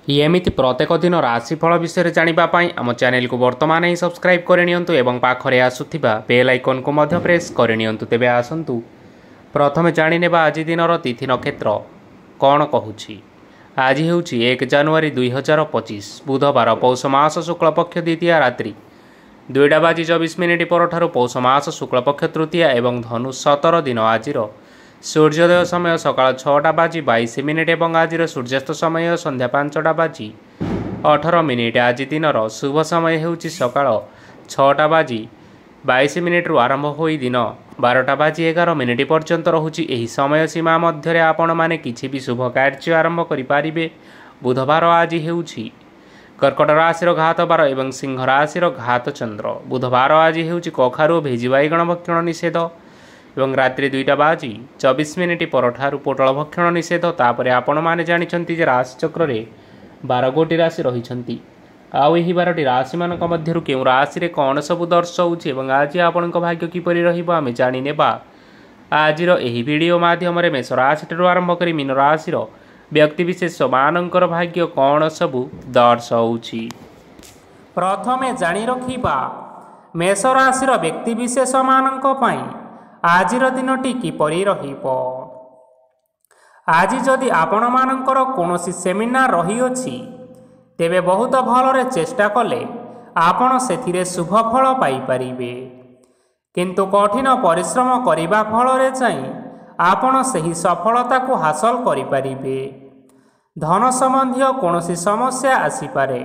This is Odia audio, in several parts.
एमिति प्रत्येक दिन राशिफल विषय जानापी आम चैनल को बर्तमान ही सब्सक्राइब करनियंतु एवं पाखरे आसुथिबा बेल आइकन को मध्य प्रेस करनियंतु। तेबे आसंतु प्रथमे जानिनेबा आज दिनर तिथि नक्षत्र कौन कहूछि। आज हेउछि 1 जनवरी 2025 बुधवार पौष मास शुक्लपक्ष द्वितीय रात्रि 2:24 परठारु पौष मास शुक्लपक्ष तृतीया एवं धनु 17 दिन। आज सूर्योदय समय सकाळ 6:22 एवं आज सूर्यास्त समय संध्या 5:18। आज दिनर शुभ समय हेउछि सकाळ 6:22 आरंभ होई दिन 12:11 पर्यंत रहुछि। एही समय सीमा मध्य आपण माने किछि भी शुभ कार्य आरंभ करि पारिबे। बुधवार आज हेउछि कर्कट राशिर घात बार एवं सिंह राशिर घात चंद्र। बुधवार आज हेउछि कखारु भेजी बाइगण भक्षण निषेध एवं रात्रि 2:24 परठारु पोटल भक्षण निषेध। तापरे आपण माने जानिछंती जे राशि चक्र रे 12 गोटी राशि रहिछंती। आउ एही 12टी राशि मानक मध्यरु केउ राशि रे कोन सब दर्शाउछि एवं आज आपणक भाग्य किपरि रहिबो आमे जानि नेबा। आजिर एही वीडियो माध्यम रे मेष राशि ठुरु आरंभ करि मीन राशि रो व्यक्ति विशेष मानकर भाग्य कोन सब दर्शाउछि। प्रथमे जानि रखिबा मेष राशि रो व्यक्ति विशेष मानक पई आजिर दिनटी किपरि रहिबो। आज जदि आपण मानकर कोनोसी सेमिनार रही अछि तेबे बहुत भलरे चेष्टा कले आपण सेथिरे शुभ फल पाई परिबे। किंतु कठिन परिश्रम करिबा फलरे चाहिँ आपण सही सफलता को हासिल करि परिबे। धन संबंधी कोनोसी समस्या आसी पारे,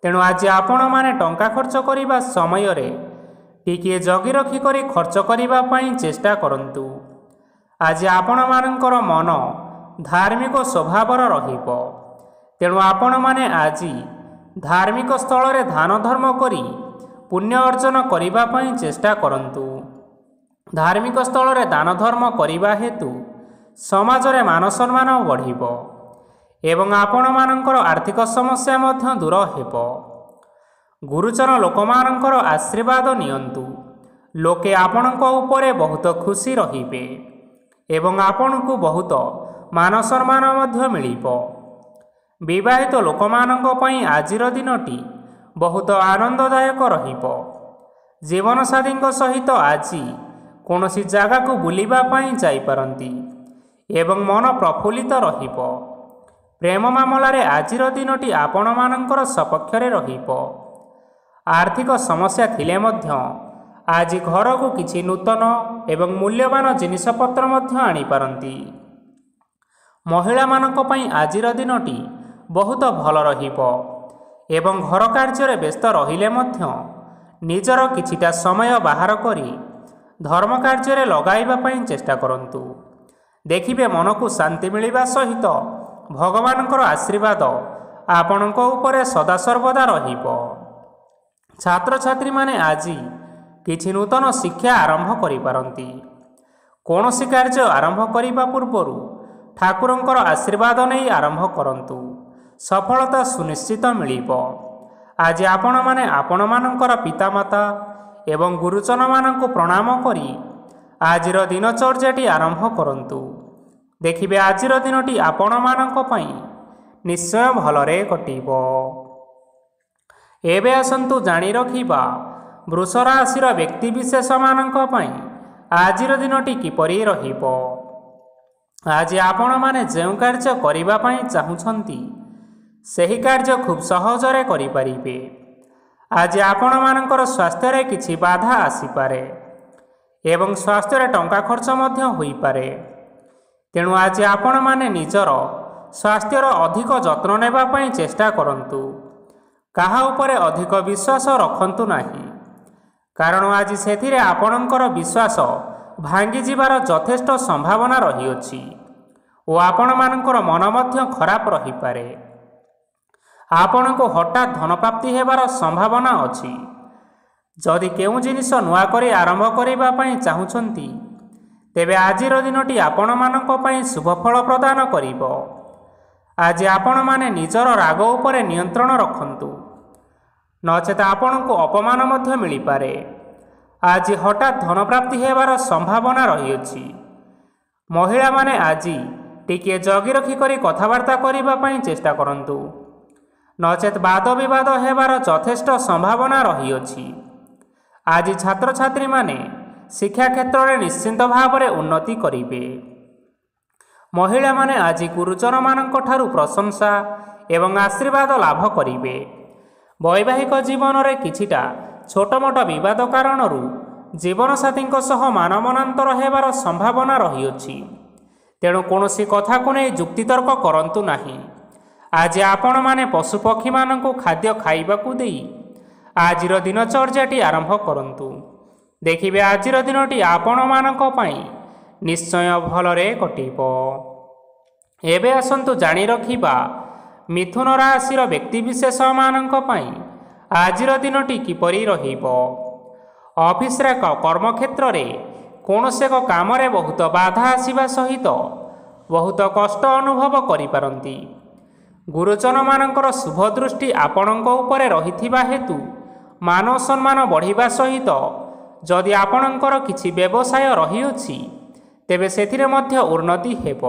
तेणु आज आपण माने टंका खर्च करिबा समय रे टिके जगी रखी करी खर्च करिबा पई चेष्टा करंतु। आज आपण मानकर मन धार्मिक स्वभावर रहिबो, तेणु आपण माने आज धार्मिक स्थल रे दान धर्म करी पुण्य अर्जन करिबा पई चेष्टा करंतु। धार्मिक स्थल रे दान धर्म करिबा हेतु समाज रे मान सम्मान बढ़िबो एवं आपण मानकर आर्थिक समस्या मध्य दूर हेबो। गुरुजन लोकमानंकर आशीर्वाद नियंतु। लोके आपणक उपरे बहुत खुशी रहिबे एवं आपणकु बहुत मान सम्मान मध्य मिलिबो। विवाहित लोकमानंक पई आजिर दिनटी बहुत आनंददायक रहिबो। जीवन साथींक सहित आज कोनोसी जागा को बुलिबा पई जाई पारंती एवं मन प्रफुल्लित रहिबो। प्रेम मामला रे आजिर दिनटी आपण मानंकर सपक्ष रे रहिबो। आर्थिक समस्या थिले मध्य आज घर को किछि नूतन एवं मूल्यवान जिनिसपत्र मध्य आनी पारंती। महिला मानक पई आजिर दिनटी बहुत भल रहिबो एवं घर कार्य रे व्यस्त रहिले मध्य निजर किछिटा समय बाहर करी धर्म कार्य रे लगाइबा पई चेष्टा करंतु। देखिबे मन को शांति मिलिबा सहित भगवानकर आशीर्वाद आपणक उपरे सदा सर्वदा रहिबो। छात्र छात्री माने आज किछि नूतन शिक्षा आरंभ करि पारंती। कोनोसी कार्य आरंभ करिबा पूर्वरु ठाकुरंकर आशीर्वाद नै आरंभ करंतु, सफलता सुनिश्चित मिलिबो। आज आपण माने आपण मानकर पितामाता एवं गुरुजन मानंकु प्रणाम करी आजिर दिनचर्याटी आरंभ करंतु। देखिबे आजिर दिनटी आपण मानंक पई निश्चय भलरे कटिबो। एबे आसंतु जानि रखिबा वृष राशिर व्यक्ति विशेष मानंक पई आजिर दिनटी किपरि रहिबो। आज आपण माने जेउ कार्य करिबा पई चाहुछंती सेही कार्य खूब सहजरे करि परिबे। आज आपण मानकर स्वास्थ्य रे किछि बाधा आसी पारे एवं स्वास्थ्य रे टंका खर्च मध्य होई पारे, तेणु आज आपण माने निजर स्वास्थ्यर अधिक जत्न नेबा पई चेष्टा करंतु। काहा उपरे अधिक विश्वास रखंतु नाही, कारण आज सेथिरे आपणकर विश्वास भांगी जिबार यथेष्ट संभावना रही अछि ओ आपण मानकर मन मध्य खराब रही पारे। आपण को हठात धन प्राप्ति हेबार संभावना अछि। जदि केउ जिनिस नुआ करी आरंभ करिबा पई चाहुछंती तेबे आजिर दिनटी आपण मानक पई शुभ फल प्रदान करिबो। आज आपण माने निजर राग उपरे नियंत्रण रखंतु, नचेत आपण को अपमान मध्य मिली पारे। आज हठात धन प्राप्ति हेबार संभावना रही अछि। महिला माने आज टिके जगी रखी करी कथावार्ता करिबा पई चेष्टा करंतु। ନଚେତ୍ ବାଦ ବିବାଦ ହେବାର ଯଥେଷ୍ଟ ସମ୍ଭାବନା ରହିଅଛି। ଆଜି ଛାତ୍ରଛାତ୍ରୀମାନେ ଶିକ୍ଷା କ୍ଷେତ୍ରରେ ନିଶ୍ଚିନ୍ତ ଭାବରେ ଉନ୍ନତି କରିବେ। ମହିଳାମାନେ ଆଜି ଗୁରୁଜନମାନଙ୍କ ଠାରୁ ପ୍ରଶଂସା ଏବଂ ଆଶୀର୍ବାଦ ଲାଭ କରିବେ। ବୈବାହିକ ଜୀବନରେ କିଛିଟା ଛୋଟମୋଟ ବିବାଦ କାରଣରୁ ଜୀବନସାଥୀଙ୍କ ସହ ମାନମନାନ୍ତର ହେବାର ସମ୍ଭାବନା ରହିଅଛି। ତେଣୁ କୌଣସି କଥାକୁ ନେଇ ଯୁକ୍ତିତର୍କ କରନ୍ତୁ ନାହିଁ। ଆଜି ଆପଣମାନେ ପଶୁପକ୍ଷୀମାନଙ୍କୁ ଖାଦ୍ୟ ଖାଇବାକୁ ଦେଇ ଆଜିର ଦିନଚର୍ଯ୍ୟାଟି ଆରମ୍ଭ କରନ୍ତୁ। ଦେଖିବେ ଆଜିର ଦିନଟି ଆପଣମାନଙ୍କ ପାଇଁ ନିଶ୍ଚୟ ଭଲରେ କଟିବ। ଏବେ ଆସନ୍ତୁ ଜାଣି ରଖିବା ମିଥୁନ ରାଶିର ବ୍ୟକ୍ତିବିଶେଷମାନଙ୍କ ପାଇଁ ଆଜିର ଦିନଟି କିପରି ରହିବ। ଅଫିସରେ କର୍ମକ୍ଷେତ୍ରରେ କୌଣସି ଏକ କାମରେ ବହୁତ ବାଧା ଆସିବା ସହିତ ବହୁତ କଷ୍ଟ ଅନୁଭବ କରିପାରନ୍ତି। ଗୁରୁଜନମାନଙ୍କର ଶୁଭ ଦୃଷ୍ଟି ଆପଣଙ୍କ ଉପରେ ରହିଥିବା ହେତୁ ମାନ ସମ୍ମାନ ବଢ଼ିବା ସହିତ ଯଦି ଆପଣଙ୍କର କିଛି ବ୍ୟବସାୟ ରହିଅଛି ତେବେ ସେଥିରେ ମଧ୍ୟ ଉନ୍ନତି ହେବ।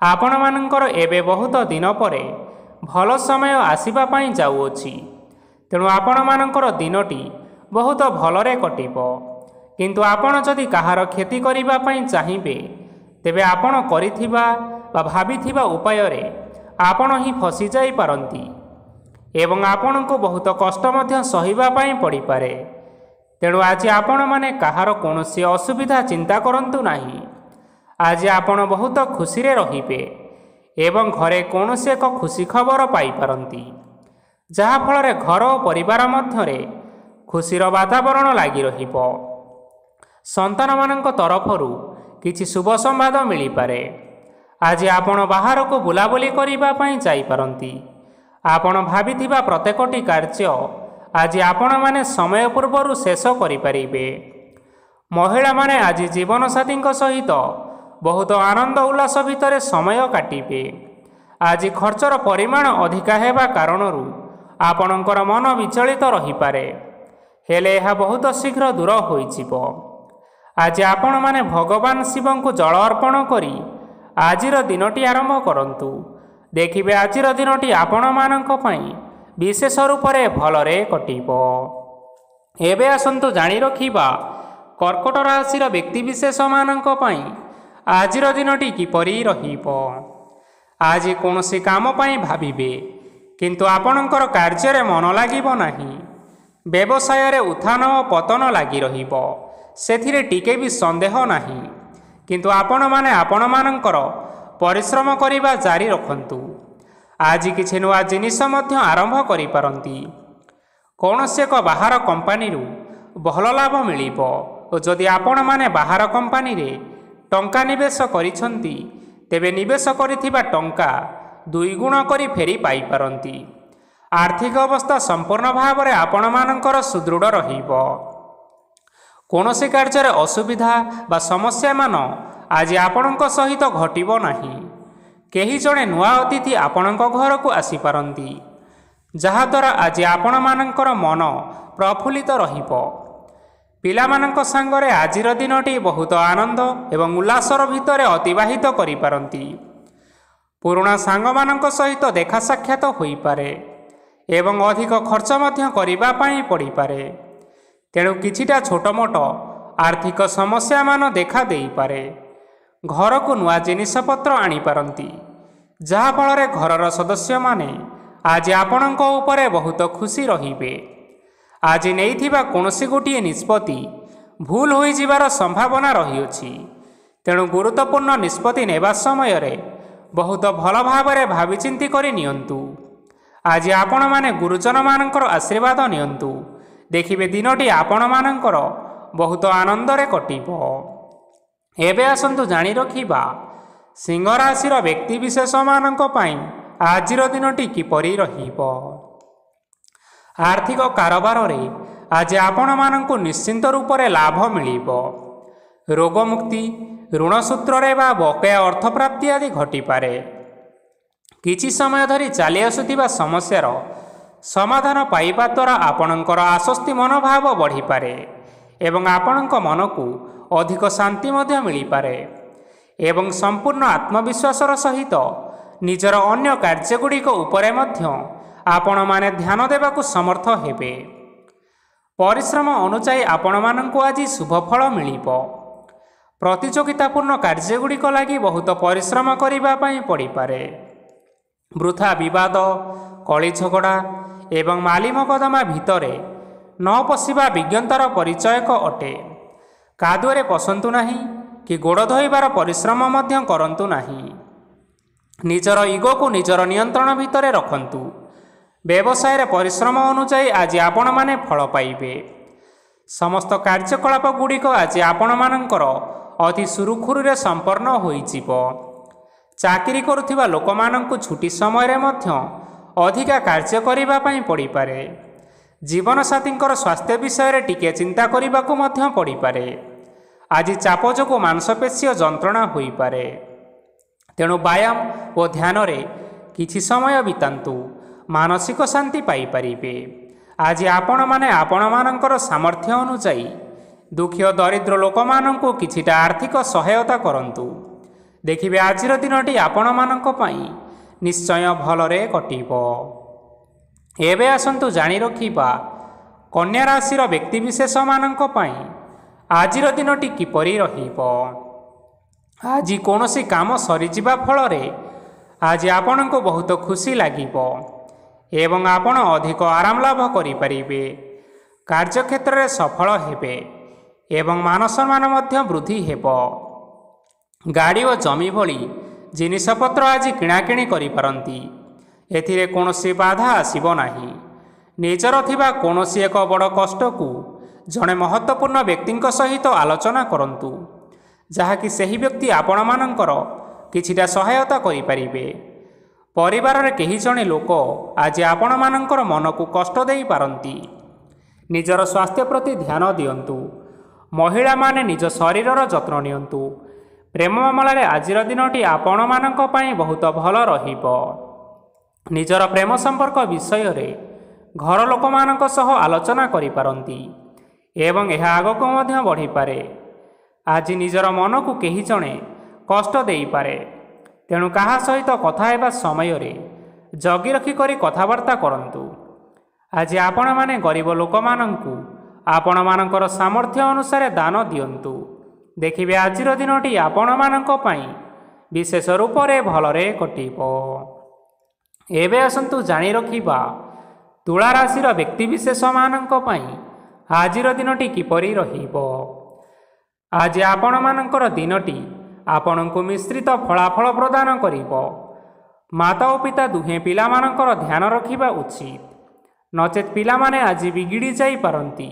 ଆପଣମାନଙ୍କର ଏବେ ବହୁତ ଦିନ ପରେ ଭଲ ସମୟ ଆସିବା ପାଇଁ ଯାଉଅଛି। ତେଣୁ ଆପଣମାନଙ୍କର ଦିନଟି ବହୁତ ଭଲରେ କଟିବ। କିନ୍ତୁ ଆପଣ ଯଦି କାହାର କ୍ଷତି କରିବା ପାଇଁ ଚାହିଁବେ ତେବେ ଆପଣ କରିଥିବା ବା ଭାବିଥିବା ଉପାୟରେ ଆପଣ ହିଁ ଫସିଯାଇପାରନ୍ତି ଏବଂ ଆପଣଙ୍କୁ ବହୁତ କଷ୍ଟ ମଧ୍ୟ ସହିବା ପାଇଁ ପଡ଼ିପାରେ। ତେଣୁ ଆଜି ଆପଣମାନେ କାହାର କୌଣସି ଅସୁବିଧା ଚିନ୍ତା କରନ୍ତୁ ନାହିଁ। ଆଜି ଆପଣ ବହୁତ ଖୁସିରେ ରହିବେ ଏବଂ ଘରେ କୌଣସି ଏକ ଖୁସି ଖବର ପାଇପାରନ୍ତି, ଯାହାଫଳରେ ଘର ଓ ପରିବାର ମଧ୍ୟରେ ଖୁସିର ବାତାବରଣ ଲାଗି ରହିବ। ସନ୍ତାନମାନଙ୍କ ତରଫରୁ କିଛି ଶୁଭ ସମ୍ବାଦ ମିଳିପାରେ। ଆଜି ଆପଣ ବାହାରକୁ ବୁଲାବୁଲି କରିବା ପାଇଁ ଯାଇପାରନ୍ତି। ଆପଣ ଭାବିଥିବା ପ୍ରତ୍ୟେକଟି କାର୍ଯ୍ୟ ଆଜି ଆପଣମାନେ ସମୟ ପୂର୍ବରୁ ଶେଷ କରିପାରିବେ। ମହିଳାମାନେ ଆଜି ଜୀବନସାଥୀଙ୍କ ସହିତ ବହୁତ ଆନନ୍ଦ ଉଲ୍ଲାସ ଭିତରେ ସମୟ କାଟିବେ। ଆଜି ଖର୍ଚ୍ଚର ପରିମାଣ ଅଧିକା ହେବା କାରଣରୁ ଆପଣଙ୍କର ମନ ବିଚଳିତ ରହିପାରେ, ହେଲେ ଏହା ବହୁତ ଶୀଘ୍ର ଦୂର ହୋଇଯିବ। ଆଜି ଆପଣମାନେ ଭଗବାନ ଶିବଙ୍କୁ ଜଳ ଅର୍ପଣ କରି ଆଜିର ଦିନଟି ଆରମ୍ଭ କରନ୍ତୁ। ଦେଖିବେ ଆଜିର ଦିନଟି ଆପଣମାନଙ୍କ ପାଇଁ ବିଶେଷ ରୂପରେ ଭଲରେ କଟିବ। ଏବେ ଆସନ୍ତୁ ଜାଣି ରଖିବା କର୍କଟ ରାଶିର ବ୍ୟକ୍ତିବିଶେଷମାନଙ୍କ ପାଇଁ ଆଜିର ଦିନଟି କିପରି ରହିବ। ଆଜି କୌଣସି କାମ ପାଇଁ ଭାବିବେ, କିନ୍ତୁ ଆପଣଙ୍କର କାର୍ଯ୍ୟରେ ମନ ଲାଗିବ ନାହିଁ। ବ୍ୟବସାୟରେ ଉତ୍ଥାନ ଓ ପତନ ଲାଗି ରହିବ, ସେଥିରେ ଟିକେ ବି ସନ୍ଦେହ ନାହିଁ। କିନ୍ତୁ ଆପଣମାନେ ଆପଣମାନଙ୍କର ପରିଶ୍ରମ କରିବା ଜାରି ରଖନ୍ତୁ। ଆଜି କିଛି ନୂଆ ଜିନିଷ ମଧ୍ୟ ଆରମ୍ଭ କରିପାରନ୍ତି। କୌଣସି ଏକ ବାହାର କମ୍ପାନୀରୁ ଭଲ ଲାଭ ମିଳିବ ଓ ଯଦି ଆପଣମାନେ ବାହାର କମ୍ପାନୀରେ ଟଙ୍କା ନିବେଶ କରିଛନ୍ତି ତେବେ ନିବେଶ କରିଥିବା ଟଙ୍କା ଦୁଇଗୁଣ କରି ଫେରି ପାଇପାରନ୍ତି। ଆର୍ଥିକ ଅବସ୍ଥା ସମ୍ପୂର୍ଣ୍ଣ ଭାବରେ ଆପଣମାନଙ୍କର ସୁଦୃଢ଼ ରହିବ। କୌଣସି କାର୍ଯ୍ୟରେ ଅସୁବିଧା ବା ସମସ୍ୟାମାନ ଆଜି ଆପଣଙ୍କ ସହିତ ଘଟିବ ନାହିଁ। କେହି ଜଣେ ନୂଆ ଅତିଥି ଆପଣଙ୍କ ଘରକୁ ଆସିପାରନ୍ତି, ଯାହାଦ୍ୱାରା ଆଜି ଆପଣମାନଙ୍କର ମନ ପ୍ରଫୁଲ୍ଲିତ ରହିବ। ପିଲାମାନଙ୍କ ସାଙ୍ଗରେ ଆଜିର ଦିନଟି ବହୁତ ଆନନ୍ଦ ଏବଂ ଉଲ୍ଲାସର ଭିତରେ ଅତିବାହିତ କରିପାରନ୍ତି। ପୁରୁଣା ସାଙ୍ଗମାନଙ୍କ ସହିତ ଦେଖା ସାକ୍ଷାତ ହୋଇପାରେ ଏବଂ ଅଧିକ ଖର୍ଚ୍ଚ ମଧ୍ୟ କରିବା ପାଇଁ ପଡ଼ିପାରେ। ତେଣୁ କିଛିଟା ଛୋଟମୋଟ ଆର୍ଥିକ ସମସ୍ୟାମାନ ଦେଖା ଦେଇପାରେ। ଘରକୁ ନୂଆ ଜିନିଷପତ୍ର ଆଣିପାରନ୍ତି, ଯାହାଫଳରେ ଘରର ସଦସ୍ୟମାନେ ଆଜି ଆପଣଙ୍କ ଉପରେ ବହୁତ ଖୁସି ରହିବେ। ଆଜି ନେଇଥିବା କୌଣସି ଗୋଟିଏ ନିଷ୍ପତ୍ତି ଭୁଲ ହୋଇଯିବାର ସମ୍ଭାବନା ରହିଅଛି। ତେଣୁ ଗୁରୁତ୍ୱପୂର୍ଣ୍ଣ ନିଷ୍ପତ୍ତି ନେବା ସମୟରେ ବହୁତ ଭଲ ଭାବରେ ଭାବିଚିନ୍ତି କରି ନିଅନ୍ତୁ। ଆଜି ଆପଣମାନେ ଗୁରୁଜନମାନଙ୍କର ଆଶୀର୍ବାଦ ନିଅନ୍ତୁ। ଦେଖିବେ ଦିନଟି ଆପଣମାନଙ୍କର ବହୁତ ଆନନ୍ଦରେ କଟିବ। ଏବେ ଆସନ୍ତୁ ଜାଣି ରଖିବା ସିଂହ ରାଶିର ବ୍ୟକ୍ତିବିଶେଷମାନଙ୍କ ପାଇଁ ଆଜିର ଦିନଟି କିପରି ରହିବ। ଆର୍ଥିକ କାରବାରରେ ଆଜି ଆପଣମାନଙ୍କୁ ନିଶ୍ଚିନ୍ତ ରୂପରେ ଲାଭ ମିଳିବ। ରୋଗମୁକ୍ତି, ଋଣ ସୂତ୍ରରେ ବା ବକେୟା ଅର୍ଥପ୍ରାପ୍ତି ଆଦି ଘଟିପାରେ। କିଛି ସମୟ ଧରି ଚାଲି ଆସୁଥିବା ସମସ୍ୟାର ସମାଧାନ ପାଇବା ଦ୍ୱାରା ଆପଣଙ୍କର ଆଶ୍ୱସ୍ତି ମନୋଭାବ ବଢ଼ିପାରେ ଏବଂ ଆପଣଙ୍କ ମନକୁ ଅଧିକ ଶାନ୍ତି ମଧ୍ୟ ମିଳିପାରେ ଏବଂ ସମ୍ପୂର୍ଣ୍ଣ ଆତ୍ମବିଶ୍ୱାସର ସହିତ ନିଜର ଅନ୍ୟ କାର୍ଯ୍ୟଗୁଡ଼ିକ ଉପରେ ମଧ୍ୟ ଆପଣମାନେ ଧ୍ୟାନ ଦେବାକୁ ସମର୍ଥ ହେବେ। ପରିଶ୍ରମ ଅନୁଯାୟୀ ଆପଣମାନଙ୍କୁ ଆଜି ଶୁଭଫଳ ମିଳିବ। ପ୍ରତିଯୋଗିତାପୂର୍ଣ୍ଣ କାର୍ଯ୍ୟଗୁଡ଼ିକ ଲାଗି ବହୁତ ପରିଶ୍ରମ କରିବା ପାଇଁ ପଡ଼ିପାରେ। ବୃଥା ବିବାଦ, କଳି ଝଗଡ଼ା ଏବଂ ମାଲି ମକଦ୍ଦମା ଭିତରେ ନ ପଶିବା ବିଜ୍ଞତାର ପରିଚୟକ ଅଟେ। କାଦୁଅରେ ପଶନ୍ତୁ ନାହିଁ କି ଗୋଡ଼ ଧୋଇବାର ପରିଶ୍ରମ ମଧ୍ୟ କରନ୍ତୁ ନାହିଁ। ନିଜର ଇଗୋକୁ ନିଜର ନିୟନ୍ତ୍ରଣ ଭିତରେ ରଖନ୍ତୁ। ବ୍ୟବସାୟରେ ପରିଶ୍ରମ ଅନୁଯାୟୀ ଆଜି ଆପଣମାନେ ଫଳ ପାଇବେ। ସମସ୍ତ କାର୍ଯ୍ୟକଳାପ ଗୁଡ଼ିକ ଆଜି ଆପଣମାନଙ୍କର ଅତି ସୁରୁଖୁରୁରେ ସମ୍ପନ୍ନ ହୋଇଯିବ। ଚାକିରି କରୁଥିବା ଲୋକମାନଙ୍କୁ ଛୁଟି ସମୟରେ ମଧ୍ୟ ଅଧିକା କାର୍ଯ୍ୟ କରିବା ପାଇଁ ପଡ଼ିପାରେ। ଜୀବନସାଥୀଙ୍କର ସ୍ୱାସ୍ଥ୍ୟ ବିଷୟରେ ଟିକିଏ ଚିନ୍ତା କରିବାକୁ ମଧ୍ୟ ପଡ଼ିପାରେ। ଆଜି ଚାପ ଯୋଗୁଁ ମାଂସପେଶୀୟ ଯନ୍ତ୍ରଣା ହୋଇପାରେ। ତେଣୁ ବ୍ୟାୟାମ ଓ ଧ୍ୟାନରେ କିଛି ସମୟ ବିତାନ୍ତୁ, ମାନସିକ ଶାନ୍ତି ପାଇପାରିବେ। ଆଜି ଆପଣମାନେ ଆପଣମାନଙ୍କର ସାମର୍ଥ୍ୟ ଅନୁଯାୟୀ ଦୁଃଖୀ ଓ ଦରିଦ୍ର ଲୋକମାନଙ୍କୁ କିଛିଟା ଆର୍ଥିକ ସହାୟତା କରନ୍ତୁ। ଦେଖିବେ ଆଜିର ଦିନଟି ଆପଣମାନଙ୍କ ପାଇଁ ନିଶ୍ଚୟ ଭଲରେ କଟିବ। ଏବେ ଆସନ୍ତୁ ଜାଣି ରଖିବା କନ୍ୟା ରାଶିର ବ୍ୟକ୍ତିବିଶେଷମାନଙ୍କ ପାଇଁ ଆଜିର ଦିନଟି କିପରି ରହିବ। ଆଜି କୌଣସି କାମ ସରିଯିବା ଫଳରେ ଆଜି ଆପଣଙ୍କୁ ବହୁତ ଖୁସି ଲାଗିବ ଏବଂ ଆପଣ ଅଧିକ ଆରାମ ଲାଭ କରିପାରିବେ। କାର୍ଯ୍ୟକ୍ଷେତ୍ରରେ ସଫଳ ହେବେ ଏବଂ ମାନସମ୍ମାନ ମଧ୍ୟ ବୃଦ୍ଧି ହେବ। ଗାଡ଼ି ଓ ଜମି ଭଳି ଜିନିଷପତ୍ର ଆଜି କିଣାକିଣି କରିପାରନ୍ତି। ଏଥିରେ କୌଣସି ବାଧା ଆସିବ ନାହିଁ। ନିଜର ଥିବା କୌଣସି ଏକ ବଡ଼ କଷ୍ଟକୁ ଜଣେ ମହତ୍ତ୍ୱପୂର୍ଣ୍ଣ ବ୍ୟକ୍ତିଙ୍କ ସହିତ ଆଲୋଚନା କରନ୍ତୁ, ଯାହାକି ସେହି ବ୍ୟକ୍ତି ଆପଣମାନଙ୍କର କିଛିଟା ସହାୟତା କରିପାରିବେ। ପରିବାରରେ କେହି ଜଣେ ଲୋକ ଆଜି ଆପଣମାନଙ୍କର ମନକୁ କଷ୍ଟ ଦେଇପାରନ୍ତି। ନିଜର ସ୍ୱାସ୍ଥ୍ୟ ପ୍ରତି ଧ୍ୟାନ ଦିଅନ୍ତୁ। ମହିଳାମାନେ ନିଜ ଶରୀରର ଯତ୍ନ ନିଅନ୍ତୁ। ପ୍ରେମ ମାମଲାରେ ଆଜିର ଦିନଟି ଆପଣମାନଙ୍କ ପାଇଁ ବହୁତ ଭଲ ରହିବ। ନିଜର ପ୍ରେମ ସମ୍ପର୍କ ବିଷୟରେ ଘର ଲୋକମାନଙ୍କ ସହ ଆଲୋଚନା କରିପାରନ୍ତି ଏବଂ ଏହା ଆଗକୁ ମଧ୍ୟ ବଢ଼ିପାରେ। ଆଜି ନିଜର ମନକୁ କେହି ଜଣେ କଷ୍ଟ ଦେଇପାରେ, ତେଣୁ କାହା ସହିତ କଥା ହେବା ସମୟରେ ଜଗି ରଖି କରି କଥାବାର୍ତ୍ତା କରନ୍ତୁ। ଆଜି ଆପଣମାନେ ଗରିବ ଲୋକମାନଙ୍କୁ ଆପଣମାନଙ୍କର ସାମର୍ଥ୍ୟ ଅନୁସାରେ ଦାନ ଦିଅନ୍ତୁ। ଦେଖିବେ ଆଜିର ଦିନଟି ଆପଣମାନଙ୍କ ପାଇଁ ବିଶେଷ ରୂପରେ ଭଲରେ କଟିବ। ଏବେ ଆସନ୍ତୁ ଜାଣି ରଖିବା ତୁଳା ରାଶିର ବ୍ୟକ୍ତିବିଶେଷମାନଙ୍କ ପାଇଁ ଆଜିର ଦିନଟି କିପରି ରହିବ। ଆଜି ଆପଣମାନଙ୍କର ଦିନଟି ଆପଣଙ୍କୁ ମିଶ୍ରିତ ଫଳାଫଳ ପ୍ରଦାନ କରିବ। ମାତା ଓ ପିତା ଦୁହେଁ ପିଲାମାନଙ୍କର ଧ୍ୟାନ ରଖିବା ଉଚିତ, ନଚେତ୍ ପିଲାମାନେ ଆଜି ବିଗିଡ଼ି ଯାଇପାରନ୍ତି।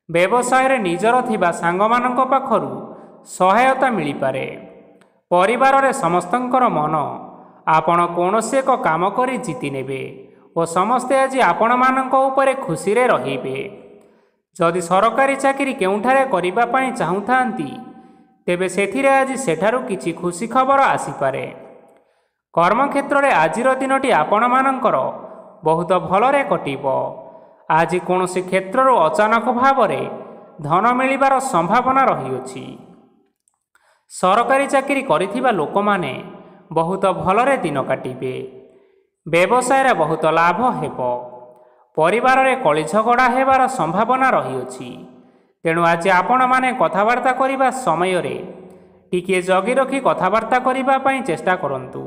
ବ୍ୟବସାୟରେ ନିଜର ଥିବା ସାଙ୍ଗମାନଙ୍କ ପାଖରୁ ସହାୟତା ମିଳିପାରେ। ପରିବାରରେ ସମସ୍ତଙ୍କର ମନ ଆପଣ କୌଣସି ଏକ କାମ କରି ଜିତି ନେବେ ଓ ସମସ୍ତେ ଆଜି ଆପଣମାନଙ୍କ ଉପରେ ଖୁସିରେ ରହିବେ। ଯଦି ସରକାରୀ ଚାକିରି କେଉଁଠାରେ କରିବା ପାଇଁ ଚାହୁଁଥାନ୍ତି, ତେବେ ସେଥିରେ ଆଜି ସେଠାରୁ କିଛି ଖୁସି ଖବର ଆସିପାରେ। କର୍ମକ୍ଷେତ୍ରରେ ଆଜିର ଦିନଟି ଆପଣମାନଙ୍କର ବହୁତ ଭଲରେ କଟିବ। ଆଜି କୌଣସି କ୍ଷେତ୍ରରୁ ଅଚାନକ ଭାବରେ ଧନ ମିଳିବାର ସମ୍ଭାବନା ରହିଅଛି। ସରକାରୀ ଚାକିରି କରିଥିବା ଲୋକମାନେ ବହୁତ ଭଲରେ ଦିନ କାଟିବେ। ବ୍ୟବସାୟରେ ବହୁତ ଲାଭ ହେବ। ପରିବାରରେ କଳି ଝଗଡ଼ା ହେବାର ସମ୍ଭାବନା ରହିଅଛି, ତେଣୁ ଆଜି ଆପଣମାନେ କଥାବାର୍ତ୍ତା କରିବା ସମୟରେ ଟିକିଏ ଜଗି ରଖି କଥାବାର୍ତ୍ତା କରିବା ପାଇଁ ଚେଷ୍ଟା କରନ୍ତୁ।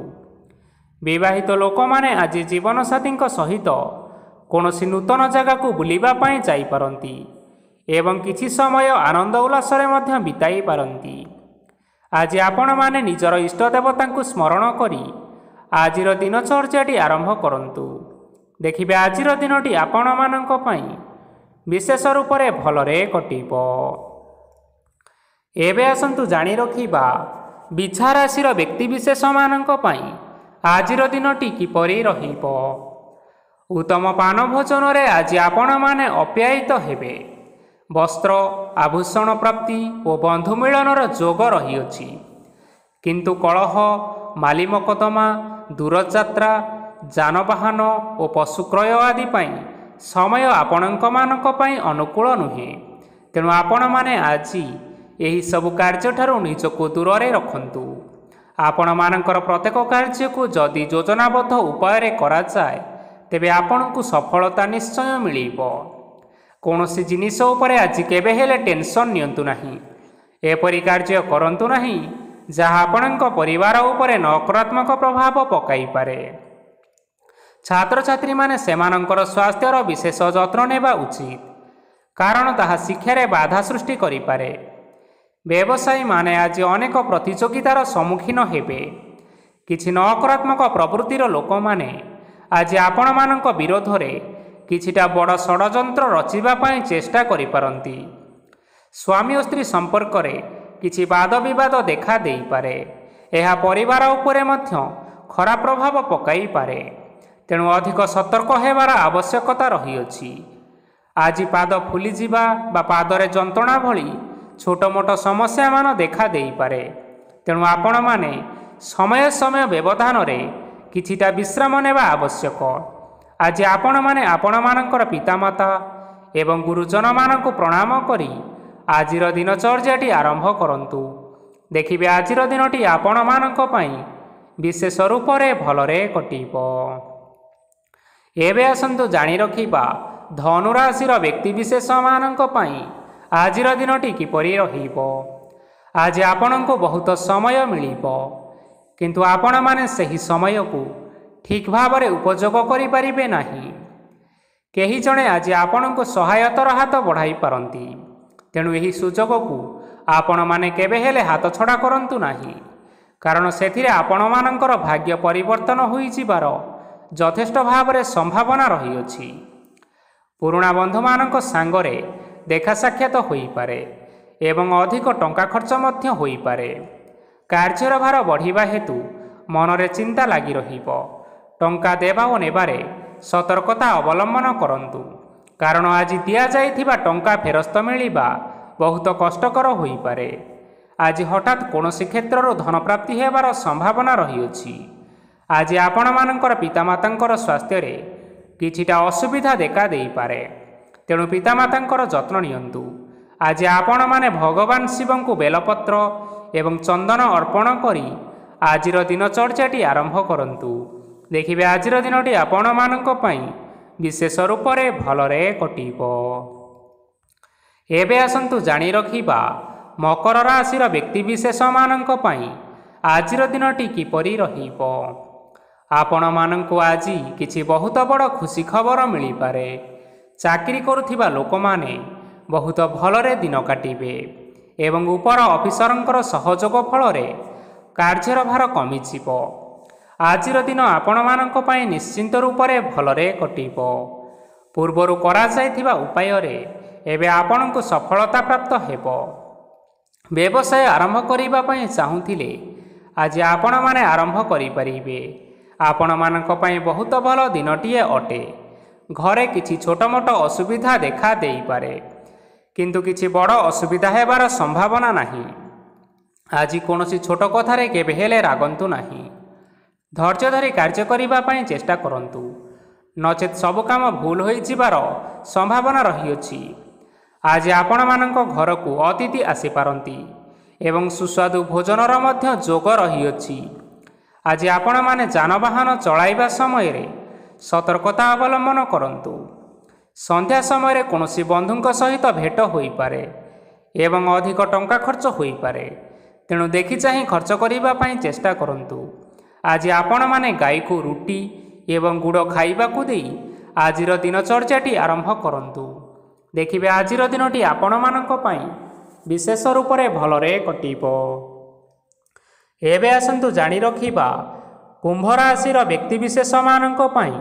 ବିବାହିତ ଲୋକମାନେ ଆଜି ଜୀବନସାଥୀଙ୍କ ସହିତ କୌଣସି ନୂତନ ଜାଗାକୁ ବୁଲିବା ପାଇଁ ଯାଇପାରନ୍ତି ଏବଂ କିଛି ସମୟ ଆନନ୍ଦ ଉଲ୍ଲାସରେ ମଧ୍ୟ ବିତାଇ ପାରନ୍ତି। ଆଜି ଆପଣମାନେ ନିଜର ଇଷ୍ଟ ଦେବତାଙ୍କୁ ସ୍ମରଣ କରି ଆଜିର ଦିନଚର୍ଯ୍ୟାଟି ଆରମ୍ଭ କରନ୍ତୁ। ଦେଖିବେ ଆଜିର ଦିନଟି ଆପଣମାନଙ୍କ ପାଇଁ ବିଶେଷ ରୂପରେ ଭଲରେ କଟିବ। ଏବେ ଆସନ୍ତୁ ଜାଣି ରଖିବା ବିଛା ରାଶିର ବ୍ୟକ୍ତିବିଶେଷମାନଙ୍କ ପାଇଁ ଆଜିର ଦିନଟି କିପରି ରହିବ। ଉତ୍ତମ ପାନ ଭୋଜନରେ ଆଜି ଆପଣମାନେ ଅପ୍ୟାୟିତ ହେବେ। ବସ୍ତ୍ର ଆଭୂଷଣ ପ୍ରାପ୍ତି ଓ ବନ୍ଧୁ ମିଳନର ଯୋଗ ରହିଅଛି, କିନ୍ତୁ କଳହ, ମାଲି ମକଦ୍ଦମା, ଦୂରଯାତ୍ରା, ଯାନବାହନ ଓ ପଶୁ କ୍ରୟ ଆଦି ପାଇଁ ସମୟ ଆପଣମାନଙ୍କ ପାଇଁ ଅନୁକୂଳ ନୁହେଁ। ତେଣୁ ଆପଣମାନେ ଆଜି ଏହିସବୁ କାର୍ଯ୍ୟଠାରୁ ନିଜକୁ ଦୂରରେ ରଖନ୍ତୁ। ଆପଣମାନଙ୍କର ପ୍ରତ୍ୟେକ କାର୍ଯ୍ୟକୁ ଯଦି ଯୋଜନାବଦ୍ଧ ଉପାୟରେ କରାଯାଏ, ତେବେ ଆପଣଙ୍କୁ ସଫଳତା ନିଶ୍ଚୟ ମିଳିବ। କୌଣସି ଜିନିଷ ଉପରେ ଆଜି କେବେ ହେଲେ ଟେନସନ୍ ନିଅନ୍ତୁ ନାହିଁ। ଏପରି କାର୍ଯ୍ୟ କରନ୍ତୁ ନାହିଁ ଯାହା ଆପଣଙ୍କ ପରିବାର ଉପରେ ନକାରାତ୍ମକ ପ୍ରଭାବ ପକାଇପାରେ। ଛାତ୍ରଛାତ୍ରୀମାନେ ସେମାନଙ୍କର ସ୍ୱାସ୍ଥ୍ୟର ବିଶେଷ ଯତ୍ନ ନେବା ଉଚିତ, କାରଣ ତାହା ଶିକ୍ଷାରେ ବାଧା ସୃଷ୍ଟି କରିପାରେ। ବ୍ୟବସାୟୀମାନେ ଆଜି ଅନେକ ପ୍ରତିଯୋଗିତାର ସମ୍ମୁଖୀନ ହେବେ। କିଛି ନକାରାତ୍ମକ ପ୍ରବୃତ୍ତିର ଲୋକମାନେ ଆଜି ଆପଣମାନଙ୍କ ବିରୋଧରେ କିଛିଟା ବଡ଼ ଷଡ଼ଯନ୍ତ୍ର ରଚିବା ପାଇଁ ଚେଷ୍ଟା କରିପାରନ୍ତି। ସ୍ୱାମୀ ଓ ସ୍ତ୍ରୀ ସମ୍ପର୍କରେ କିଛି ବାଦବିବାଦ ଦେଖା ଦେଇପାରେ। ଏହା ପରିବାର ଉପରେ ମଧ୍ୟ ଖରାପ ପ୍ରଭାବ ପକାଇପାରେ। ତେଣୁ ଅଧିକ ସତର୍କ ହେବାର ଆବଶ୍ୟକତା ରହିଅଛି। ଆଜି ପାଦ ଫୁଲିଯିବା ବା ପାଦରେ ଯନ୍ତ୍ରଣା ଭଳି ଛୋଟ ମୋଟ ସମସ୍ୟାମାନ ଦେଖା ଦେଇପାରେ। ତେଣୁ ଆପଣମାନେ ସମୟ ସମୟ ବ୍ୟବଧାନରେ କିଛିଟା ବିଶ୍ରାମ ନେବା ଆବଶ୍ୟକ। ଆଜି ଆପଣମାନେ ଆପଣମାନଙ୍କର ପିତାମାତା ଏବଂ ଗୁରୁଜନମାନଙ୍କୁ ପ୍ରଣାମ କରି ଆଜିର ଦିନଚର୍ଯ୍ୟାଟି ଆରମ୍ଭ କରନ୍ତୁ। ଦେଖିବେ ଆଜିର ଦିନଟି ଆପଣମାନଙ୍କ ପାଇଁ ବିଶେଷ ରୂପରେ ଭଲରେ କଟିବ। ଏବେ ଆସନ୍ତୁ ଜାଣି ରଖିବା ଧନୁରାଶିର ବ୍ୟକ୍ତିବିଶେଷମାନଙ୍କ ପାଇଁ ଆଜିର ଦିନଟି କିପରି ରହିବ। ଆଜି ଆପଣଙ୍କୁ ବହୁତ ସମୟ ମିଳିବ, କିନ୍ତୁ ଆପଣମାନେ ସେହି ସମୟକୁ ଠିକ୍ ଭାବରେ ଉପଯୋଗ କରିପାରିବେ ନାହିଁ। କେହି ଜଣେ ଆଜି ଆପଣଙ୍କୁ ସହାୟତାର ହାତ ବଢ଼ାଇ ପାରନ୍ତି। ତେଣୁ ଏହି ସୁଯୋଗକୁ ଆପଣମାନେ କେବେ ହେଲେ ହାତଛଡ଼ା କରନ୍ତୁ ନାହିଁ, କାରଣ ସେଥିରେ ଆପଣମାନଙ୍କର ଭାଗ୍ୟ ପରିବର୍ତ୍ତନ ହୋଇଯିବାର ଯଥେଷ୍ଟ ଭାବରେ ସମ୍ଭାବନା ରହିଅଛି। ପୁରୁଣା ବନ୍ଧୁମାନଙ୍କ ସାଙ୍ଗରେ ଦେଖା ସାକ୍ଷାତ ହୋଇପାରେ ଏବଂ ଅଧିକ ଟଙ୍କା ଖର୍ଚ୍ଚ ମଧ୍ୟ ହୋଇପାରେ। କାର୍ଯ୍ୟର ଭାର ବଢ଼ିବା ହେତୁ ମନରେ ଚିନ୍ତା ଲାଗି ରହିବ। ଟଙ୍କା ଦେବା ଓ ନେବାରେ ସତର୍କତା ଅବଲମ୍ବନ କରନ୍ତୁ, କାରଣ ଆଜି ଦିଆଯାଇଥିବା ଟଙ୍କା ଫେରସ୍ତ ମିଳିବା ବହୁତ କଷ୍ଟକର ହୋଇପାରେ। ଆଜି ହଠାତ୍ କୌଣସି କ୍ଷେତ୍ରରୁ ଧନପ୍ରାପ୍ତି ହେବାର ସମ୍ଭାବନା ରହିଅଛି। ଆଜି ଆପଣମାନଙ୍କର ପିତାମାତାଙ୍କର ସ୍ୱାସ୍ଥ୍ୟରେ କିଛିଟା ଅସୁବିଧା ଦେଖା ଦେଇପାରେ। ତେଣୁ ପିତାମାତାଙ୍କର ଯତ୍ନ ନିଅନ୍ତୁ। ଆଜି ଆପଣମାନେ ଭଗବାନ ଶିବଙ୍କୁ ବେଲପତ୍ର ଏବଂ ଚନ୍ଦନ ଅର୍ପଣ କରି ଆଜିର ଦିନଚର୍ଯ୍ୟାଟି ଆରମ୍ଭ କରନ୍ତୁ। ଦେଖିବେ ଆଜିର ଦିନଟି ଆପଣମାନଙ୍କ ପାଇଁ ବିଶେଷ ରୂପରେ ଭଲରେ କଟିବ। ଏବେ ଆସନ୍ତୁ ଜାଣି ରଖିବା ମକର ରାଶିର ବ୍ୟକ୍ତିବିଶେଷମାନଙ୍କ ପାଇଁ ଆଜିର ଦିନଟି କିପରି ରହିବ। ଆପଣମାନଙ୍କୁ ଆଜି କିଛି ବହୁତ ବଡ଼ ଖୁସି ଖବର ମିଳିପାରେ। ଚାକିରି କରୁଥିବା ଲୋକମାନେ ବହୁତ ଭଲରେ ଦିନ କାଟିବେ ଏବଂ ଉପର ଅଫିସରଙ୍କର ସହଯୋଗ ଫଳରେ କାର୍ଯ୍ୟର ଭାର କମିଯିବ। ଆଜିର ଦିନ ଆପଣମାନଙ୍କ ପାଇଁ ନିଶ୍ଚିନ୍ତ ରୂପରେ ଭଲରେ କଟିବ। ପୂର୍ବରୁ କରାଯାଇଥିବା ଉପାୟରେ ଏବେ ଆପଣଙ୍କୁ ସଫଳତା ପ୍ରାପ୍ତ ହେବ। ବ୍ୟବସାୟ ଆରମ୍ଭ କରିବା ପାଇଁ ଚାହୁଁଥିଲେ ଆଜି ଆପଣମାନେ ଆରମ୍ଭ କରିପାରିବେ। ଆପଣମାନଙ୍କ ପାଇଁ ବହୁତ ଭଲ ଦିନଟିଏ ଅଟେ। ଘରେ କିଛି ଛୋଟ ମୋଟ ଅସୁବିଧା ଦେଖା ଦେଇପାରେ, କିନ୍ତୁ କିଛି ବଡ଼ ଅସୁବିଧା ହେବାର ସମ୍ଭାବନା ନାହିଁ। ଆଜି କୌଣସି ଛୋଟ କଥାରେ କେବେ ହେଲେ ରାଗନ୍ତୁ ନାହିଁ। ଧୈର୍ଯ୍ୟ ଧରି କାର୍ଯ୍ୟ କରିବା ପାଇଁ ଚେଷ୍ଟା କରନ୍ତୁ, ନଚେତ୍ ସବୁ କାମ ଭୁଲ ହୋଇଯିବାର ସମ୍ଭାବନା ରହିଅଛି। ଆଜି ଆପଣମାନଙ୍କ ଘରକୁ ଅତିଥି ଆସିପାରନ୍ତି ଏବଂ ସୁସ୍ୱାଦୁ ଭୋଜନର ମଧ୍ୟ ଯୋଗ ରହିଅଛି। ଆଜି ଆପଣମାନେ ଯାନବାହନ ଚଳାଇବା ସମୟରେ ସତର୍କତା ଅବଲମ୍ବନ କରନ୍ତୁ। ସନ୍ଧ୍ୟା ସମୟରେ କୌଣସି ବନ୍ଧୁଙ୍କ ସହିତ ଭେଟ ହୋଇପାରେ ଏବଂ ଅଧିକ ଟଙ୍କା ଖର୍ଚ୍ଚ ହୋଇପାରେ। ତେଣୁ ଦେଖି ଚାହିଁ ଖର୍ଚ୍ଚ କରିବା ପାଇଁ ଚେଷ୍ଟା କରନ୍ତୁ। ଆଜି ଆପଣମାନେ ଗାଈକୁ ରୁଟି ଏବଂ ଗୁଡ଼ ଖାଇବାକୁ ଦେଇ ଆଜିର ଦିନଚର୍ଯ୍ୟାଟି ଆରମ୍ଭ କରନ୍ତୁ। ଦେଖିବେ ଆଜିର ଦିନଟି ଆପଣମାନଙ୍କ ପାଇଁ ବିଶେଷ ରୂପରେ ଭଲରେ କଟିବ। ଏବେ ଆସନ୍ତୁ ଜାଣି ରଖିବା କୁମ୍ଭ ରାଶିର ବ୍ୟକ୍ତିବିଶେଷମାନଙ୍କ ପାଇଁ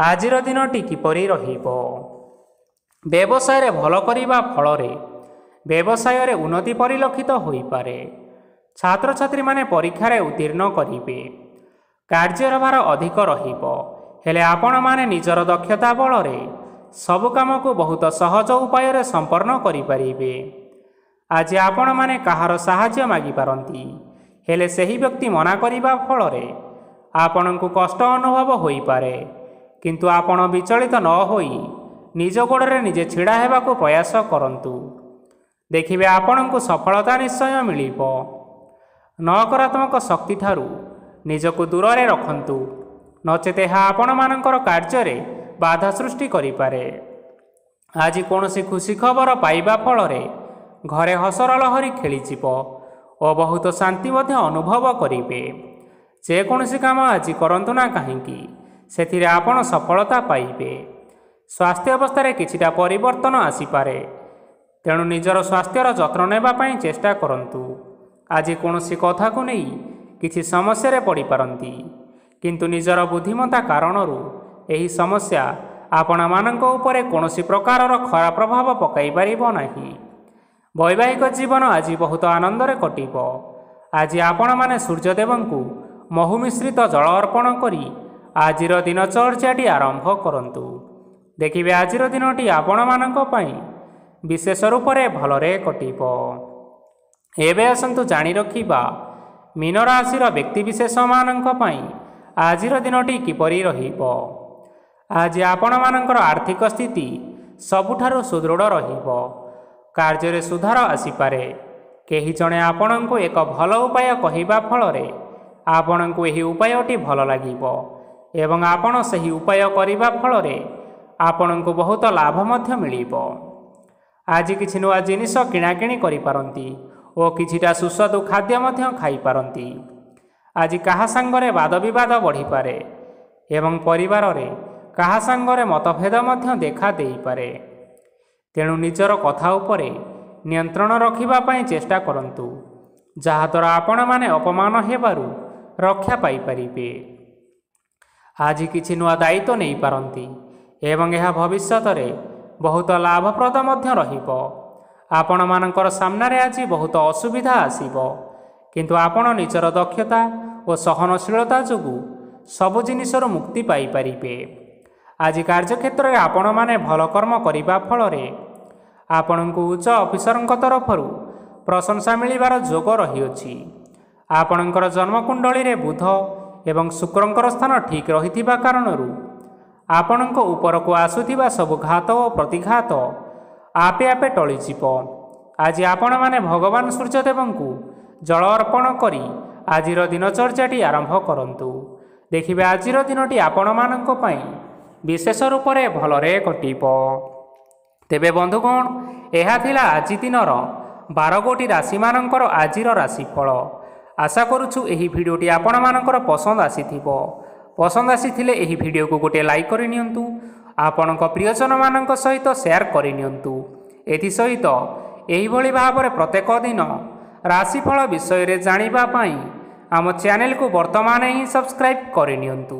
ଆଜିର ଦିନଟି କିପରି ରହିବ। ବ୍ୟବସାୟରେ ଭଲ କରିବା ଫଳରେ ବ୍ୟବସାୟରେ ଉନ୍ନତି ପରିଲକ୍ଷିତ ହୋଇପାରେ। ଛାତ୍ରଛାତ୍ରୀମାନେ ପରୀକ୍ଷାରେ ଉତ୍ତୀର୍ଣ୍ଣ କରିବେ। କାର୍ଯ୍ୟର ଭାର ଅଧିକ ରହିବ, ହେଲେ ଆପଣମାନେ ନିଜର ଦକ୍ଷତା ବଳରେ ସବୁ କାମକୁ ବହୁତ ସହଜ ଉପାୟରେ ସମ୍ପନ୍ନ କରିପାରିବେ। ଆଜି ଆପଣମାନେ କାହାର ସାହାଯ୍ୟ ମାଗିପାରନ୍ତି, ହେଲେ ସେହି ବ୍ୟକ୍ତି ମନା କରିବା ଫଳରେ ଆପଣଙ୍କୁ କଷ୍ଟ ଅନୁଭବ ହୋଇପାରେ। କିନ୍ତୁ ଆପଣ ବିଚଳିତ ନ ହୋଇ ନିଜ ଗୋଡ଼ରେ ନିଜେ ଛିଡ଼ା ହେବାକୁ ପ୍ରୟାସ କରନ୍ତୁ। ଦେଖିବେ ଆପଣଙ୍କୁ ସଫଳତା ନିଶ୍ଚୟ ମିଳିବ। ନକାରାତ୍ମକ ଶକ୍ତିଠାରୁ ନିଜକୁ ଦୂରରେ ରଖନ୍ତୁ, नचेत यह आपणमानंकर कार्य बाधा सृष्टि करिपारे। आज कौनसी खुशी खबर पाइबा फल घरे हसर लहरी खेलीजिब और बहुत शांति मध्य अनुभव करेंगे। जेकोसी काम आज करंतु ना कहीं से आपण सफलता पाइबे। स्वास्थ्य अवस्था किछिटा परिवर्तन आसीपारे, तेणु निजर स्वास्थ्यर जत्न नेबापी चेष्टा करंतु। आज कौनसी कथा को नहीं किछि समस्या पड़ पारती, किंतु निजर बुद्धिमत्ता कारणरू यही समस्या आपण मानक उपरे कौनसी प्रकार खराब प्रभाव पकाई पारिबो नाही। वैवाहिक जीवन आज बहुत आनंदरे कटिब। आज आपण माने सूर्यदेवंकु महु मिश्रित जल अर्पण करी आजिर दिनचर्याटी आरंभ करंतु। देखिबे आजिर दिनटी आपण मानक पई विशेष रूप से भलरे कटिब। एबे आसंतु जानि रखिबा मीन राशिर व्यक्तिविशेष मानक पई आजिर दिनटी किपरि रहिबो। आज आपण मानकर आर्थिक स्थिति सबुठारु सुदृढ़ रहिबो। कार्य सुधार आसीपारे। केही जणे आपणको एक भल उपाय कहिबा फलरे आपणको एही उपायटी भल लागिबो एवं आपण सही उपाय करिबा फलरे आपणको बहुत लाभ मध्य मिलिबो। आज किछि नुआ जिनिस किणाकिणी करि पारंती और किछिटा सुस्वादु खाद्य मध्य खाई पारंती। आज कहा संगरे वाद विवाद बढ़ी पारे एवं परिवार रे कहा संगरे मतभेद मध्य देखा देई पारे। तेणु निजर कथा उपरे नियंत्रण रखिबा पई चेष्टा करंतु, जहाद्वारा आपण माने अपमान हेबारु रक्षा पाई परिबे। आज किछि नुआ दायित्व नहीं पारंती एवं यह भविष्यत रे बहुत लाभप्रद मध्य रहिबो। आपण मानकर सामने रे आज बहुत असुविधा आसीबो, किंतु आपण निजर दक्षता और सहनशीलता जोगु सबु जिनिसर मुक्ति पाई परिबे। आज कार्यक्षेत्र में आपण माने भल कर्म करिबा फलरे आपणको उच्च अफिसरଙ୍କ तरफरु प्रशंसा मिलिबार जोग रहिअछि। आपणकर जन्मकुंडली रे बुध एवं शुक्रंकर स्थान ठीक रहिथिबा कारणरू आपणको उपरको आसुथिबा सब घात और प्रतिघात आपे आपे टळिजिब। आज आपण माने भगवान सूर्यदेवंकु जल अर्पण करी आजिर दिनचर्याटी आरंभ करंतु। देखिबे आजिर दिनटी आपण मानक पई विशेष रूप से भलरे कटिब। तेबे बंधुगण, यह थिला आज दिनर 12 गोटी राशि मानकर आजिर राशिफल। आशा करुछु एही भिडियोटी आपण मानकर पसंद आसीथिबो। पसंद आसीथिले एही भिडियो को गोटे लाइक करि नियंतु, आपणक प्रियजन मानक सहित शेयर करि नियंतु। एथि सहित एही भली भाबरे प्रत्येक दिन राशिफल विषय रे जानिबा पई आम चैनल को वर्तमान ही सब्सक्राइब करि नियंतु।